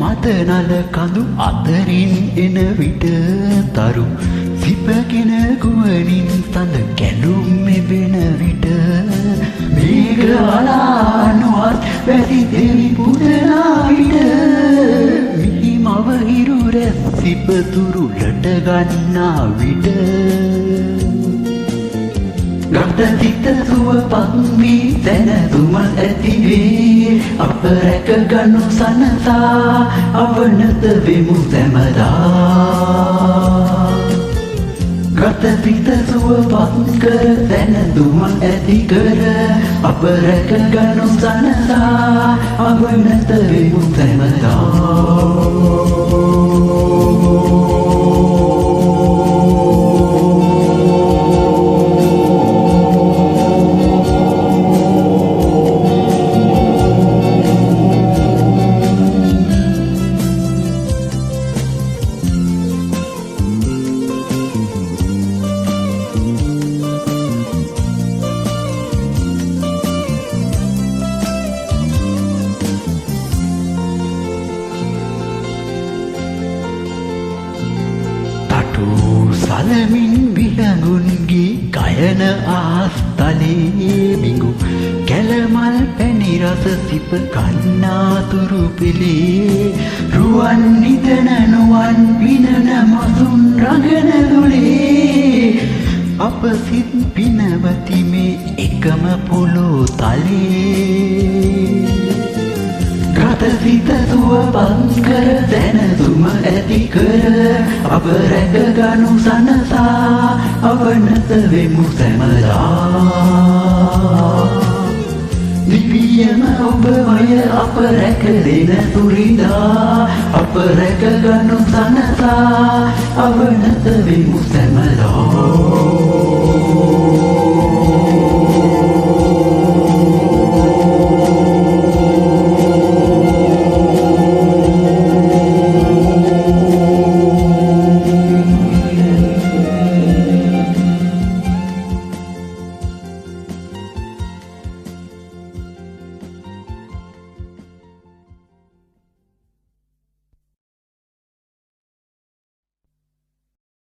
මතනල කඳු අතරින් එන විට තරු සිපගෙන ගුවනින් සඳ කැලුම් මෙබෙන විට මේඝ අලානුවත් වැසි දෙවි පුදනා විට මිහි මව හිරු රැස් සිපතුරුලට ගන්නා විට ගත සිත සුවපත් වී සැනසුම ඇතිවේ අප රැක ගනු සනසා අවනත වෙමු සැමදා ගත සිත සුවපත් කර සැනසුම ඇති කර අප රැක ගනු සනසා අවනත වෙමු සැමදා සලමින් විලඟුන්ගේ ගයන ආස්තලේ බිඟු කැලමල් පැණි රස සිප කන්නාතුරු පෙළේ රුවන් නිදන නුවන් විනන මසුන් රඟන දුලේ අප සිත් පිනවති මේ එකම පොළොව තලේ ගත සිත සුවපත් කර දැනසුම ඇති කර අප රැක ගනු සනසා අවනත වෙමු සැමදා දිවියම ඔබමය අප රැක දෙන තුරිදා අප රැක ගනු සනසා අවනත වෙමු සැමදා